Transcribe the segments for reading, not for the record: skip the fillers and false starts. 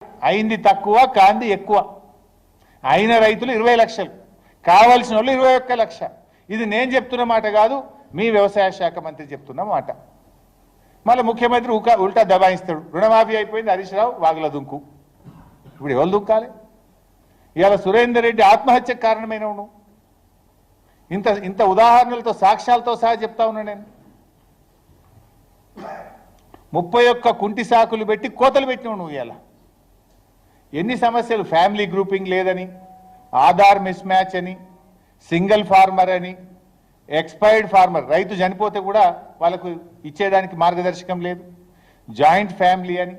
అయింది తక్కువ కాంది ఎక్కువ. అయిన రైతులు 20 లక్షలు, కావాల్సిన వాళ్ళు 21 లక్ష. ఇది నేను చెప్తున్న మాట కాదు, మీ వ్యవసాయ శాఖ మంత్రి చెప్తున్న మాట. మళ్ళీ ముఖ్యమంత్రి ఉల్టా దబాయిస్తాడు. రుణమాఫీ అయిపోయింది, హరీష్ రావు వాగుల దుంకు. ఇప్పుడు ఎవరు దుంకాలి? ఇవాళ సురేందర్ రెడ్డి ఆత్మహత్యకు కారణమైన నువ్వు. ఇంత ఇంత ఉదాహరణలతో సాక్ష్యాలతో సహా చెప్తా ఉన్నా నేను. 31 కుంటి సాకులు పెట్టి కోతలు పెట్టినావు నువ్వు. ఇవాళ ఎన్ని సమస్యలు, ఫ్యామిలీ గ్రూపింగ్ లేదని, ఆధార్ మిస్ మ్యాచ్ అని, సింగిల్ ఫార్మర్ అని, ఎక్స్పైర్డ్ ఫార్మర్ రైతు చనిపోతే కూడా వాళ్ళకు ఇచ్చేదానికి మార్గదర్శకం లేదు, జాయింట్ ఫ్యామిలీ అని,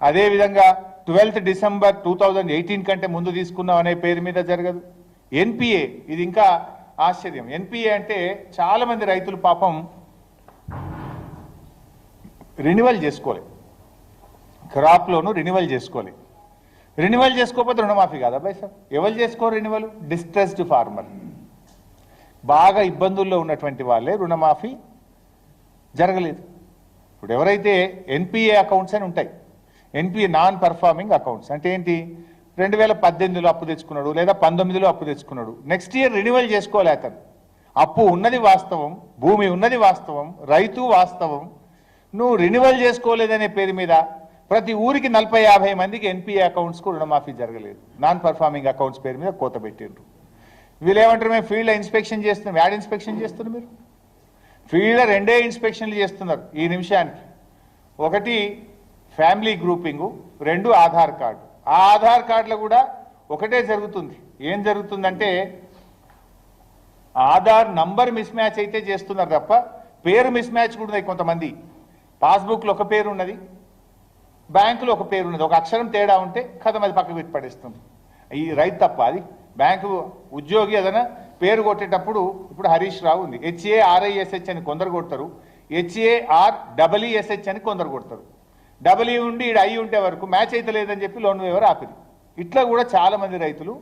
అదేవిధంగా 12th డిసెంబర్ 2018 కంటే ముందు తీసుకున్నాం అనే పేరు మీద జరగదు. ఎన్పిఏ, ఇది ఇంకా ఆశ్చర్యం. ఎన్పిఏ అంటే చాలా మంది రైతులు పాపం రెన్యువల్ చేసుకోలేదు, క్రాప్ లోను రెన్యువల్ చేసుకోలేదు. రెన్యువల్ చేసుకోకపోతే రుణమాఫీ కాదా బై సార్? ఎవరు చేసుకోరు రెన్యువల్? డిస్ట్రెస్డ్ ఫార్మర్, బాగా ఇబ్బందుల్లో ఉన్నటువంటి వాళ్ళే రుణమాఫీ జరగలేదు. ఇప్పుడు ఎవరైతే ఎన్పిఏ అకౌంట్స్ అని ఉంటాయి, ఎన్పిఏ నాన్ పర్ఫార్మింగ్ అకౌంట్స్ అంటే ఏంటి? 2018లో అప్పు తెచ్చుకున్నాడు లేదా 19లో అప్పు తెచ్చుకున్నాడు, నెక్స్ట్ ఇయర్ రెన్యువల్ చేసుకోలే అతను. అప్పు ఉన్నది వాస్తవం, భూమి ఉన్నది వాస్తవం, రైతు వాస్తవం. నువ్వు రెన్యువల్ చేసుకోలేదనే పేరు మీద ప్రతి ఊరికి 40-50 మందికి ఎన్పిఏ అకౌంట్స్కు రుణమాఫీ జరగలేదు. నాన్ పర్ఫార్మింగ్ అకౌంట్స్ పేరు మీద కోత పెట్టిండ్రు. వీళ్ళు ఏమంటారు? మేము ఫీల్డ్ ఇన్స్పెక్షన్ చేస్తున్నాం. యాడ్ ఇన్స్పెక్షన్ చేస్తున్నారు మీరు? ఫీల్డ్ 2 ఇన్స్పెక్షన్లు చేస్తున్నారు ఈ నిమిషానికి. ఒకటి ఫ్యామిలీ గ్రూపింగు, 2 ఆధార్ కార్డు. ఆ ఆధార్ కార్డులో కూడా ఒకటే జరుగుతుంది. ఏం జరుగుతుందంటే ఆధార్ నంబర్ మిస్ మ్యాచ్ అయితే చేస్తున్నారు తప్ప పేరు మిస్ మ్యాచ్ కూడా ఉన్నాయి. కొంతమంది పాస్బుక్లో ఒక పేరు ఉన్నది, బ్యాంకులో ఒక పేరు ఉన్నది, ఒక అక్షరం తేడా ఉంటే కథ అది పక్కకు పెట్టి పడేస్తుంది. ఈ రైతు తప్ప అది. బ్యాంకు ఉద్యోగి ఏదైనా పేరు కొట్టేటప్పుడు ఇప్పుడు హరీష్ రావు ఉంది, HARISH అని కొందరు కొడతారు, HAREESH అని కొందరు కొడతారు. డబ్ల్యూ ఉండి ఈడ అయి ఉంటే వరకు మ్యాచ్ అయితే లేదని చెప్పి లోన్ ఎవరు ఆపిరి. ఇట్లా కూడా చాలా మంది రైతులు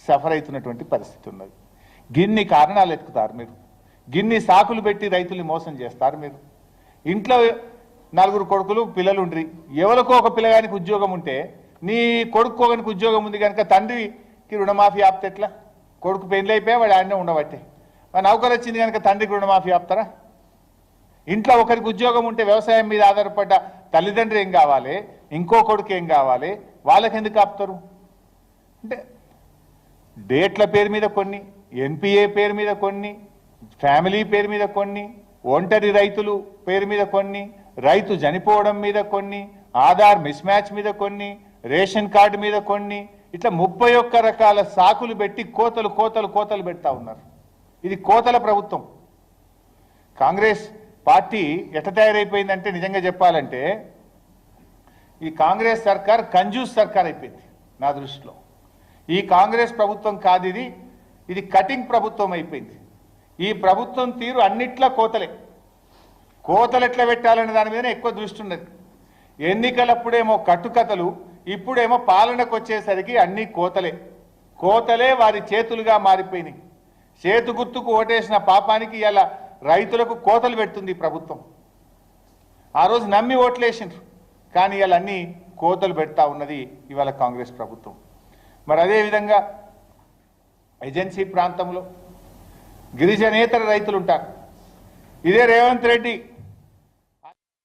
సఫర్ అవుతున్నటువంటి పరిస్థితి ఉన్నది. గిన్ని కారణాలు ఎత్తుకుతారు మీరు, గిన్ని సాకులు పెట్టి రైతుల్ని మోసం చేస్తారు మీరు. ఇంట్లో 4 కొడుకులు పిల్లలు ఉండ్రి, ఎవరికో ఒక పిల్లగానికి ఉద్యోగం ఉంటే నీ కొడుకోగానికి ఉద్యోగం ఉంది కనుక తండ్రికి రుణమాఫీ ఆపితే ఎట్లా? కొడుకు పెళ్లి అయిపోయా వాడు ఆయనే ఉండబట్టే. నౌకరు వచ్చింది కనుక తండ్రికి రుణమాఫీ ఆపుతారా? ఇంట్లో ఒకరికి ఉద్యోగం ఉంటే వ్యవసాయం మీద ఆధారపడ్డ తల్లిదండ్రులు ఏం కావాలి, ఇంకో కొడుకు ఏం కావాలి, వాళ్ళకి ఎందుకు ఆపుతారు? అంటే డేట్ల పేరు మీద కొన్ని, ఎన్పిఏ పేరు మీద కొన్ని, ఫ్యామిలీ పేరు మీద కొన్ని, ఒంటరి రైతులు పేరు మీద కొన్ని, రైతు చనిపోవడం మీద కొన్ని, ఆధార్ మిస్ మ్యాచ్ మీద కొన్ని, రేషన్ కార్డు మీద కొన్ని, ఇట్లా 31 రకాల సాకులు పెట్టి కోతలు కోతలు కోతలు పెడతా ఉన్నారు. ఇది కోతల ప్రభుత్వం. కాంగ్రెస్ పార్టీ ఎట్ట తయారైపోయిందంటే నిజంగా చెప్పాలంటే ఈ కాంగ్రెస్ సర్కార్ కంజూస్ సర్కార్ అయిపోయింది నా దృష్టిలో. ఈ కాంగ్రెస్ ప్రభుత్వం కాదు ఇది, ఇది కటింగ్ ప్రభుత్వం అయిపోయింది. ఈ ప్రభుత్వం తీరు అన్నిట్లా కోతలే. కోతలు ఎట్లా పెట్టాలనే దాని మీద ఎక్కువ దృష్టి ఉన్నది. ఎన్నికలప్పుడేమో కట్టుకథలు, ఇప్పుడేమో పాలనకు వచ్చేసరికి అన్ని కోతలే. కోతలే వారి చేతులుగా మారిపోయినాయి. చేతు గుర్తుకు ఓటేసిన పాపానికి ఇలా రైతులకు కోతలు పెడుతుంది ప్రభుత్వం. ఆ రోజు నమ్మి ఓట్లేసిండ్రు, కానీ ఇవాళ అన్ని కోతలు పెడతా ఉన్నది ఇవాళ కాంగ్రెస్ ప్రభుత్వం. మరి అదేవిధంగా ఏజెన్సీ ప్రాంతంలో గిరిజనేతర రైతులు ఉంటారు. ఇదే రేవంత్ రెడ్డి